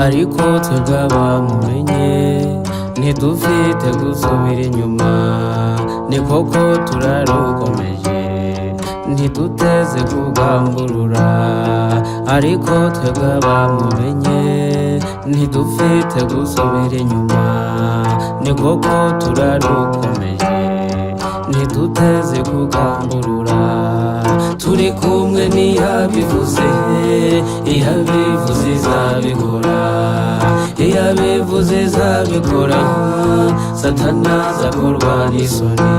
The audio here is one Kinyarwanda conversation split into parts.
ariko twebwe abamumenye ntidufite gusubira inyuma, ni koko turarukomeje ntiduteze kugamburura, ariko twebwe abamumenye ntidufite gusubira inyuma, ni koko turarukomeje ntiduteze kugamburura. Turi kumwe n'iyabivuze, iyabivuze izabikora, iyabivuze izabikora, Satani azakorwa n'isoni.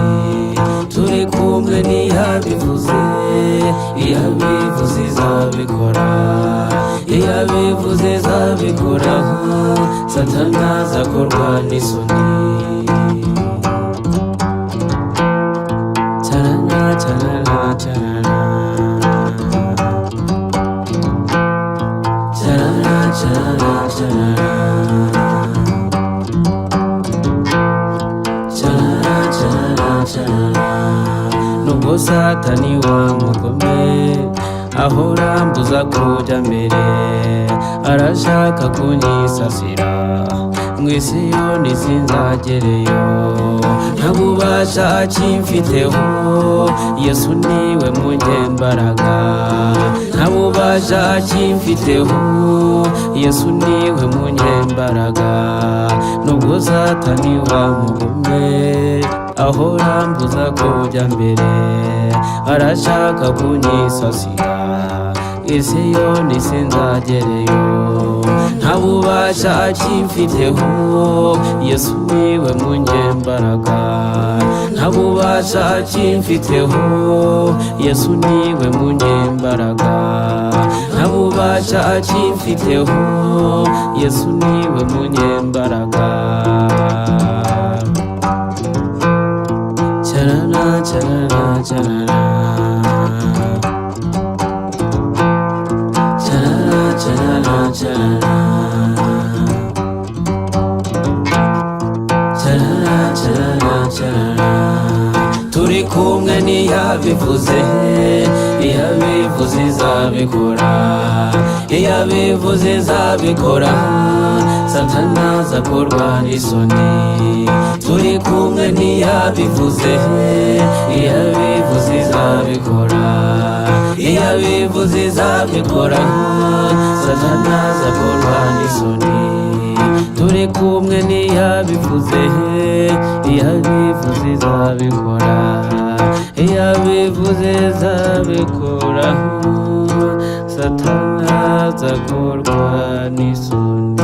Turi kumwe n'iyabivuze, iyabivuze izabikora, iyabivuze izabikora, Satani azakorwa n'isoni. Nubwo Satani wamugome ahora mbuza kuja mbere, arashaka kunyisasira mw'isi yoni sinzagereyo, nta bubasha akimfiteho, Yesu niwe munyembaraga, nta bubasha akimfiteho, Yesu niwe munyembaraga. Nubwo Satani wamugome ahora mbuza kuja mbere, arashaka kunyisasira isi yoni sinzagereyo, nta bubasha akimfiteho, Yesu niwe munyembaraga, nta bubasha akimfiteho, Yesu niwe munyembaraga, nta bubasha akimfiteho, Yesu niwe munyembaraga. Charana charana charana, charana charana charana, charana charana charana. Turi kumwe n'iyabivuze, iyabivuze izabikora, iyabivuze izabikora, Satani azakorwa n'isoni. Turi kumwe n'iyabivuze, iyabivuze izabikora, iyabivuze izabikora, Satani azakorwa n'isoni. Turi kumwe n'iyabivuze, iyabivuze izabikora, iyabivuze izabikora, Satani azakorwa n'isoni.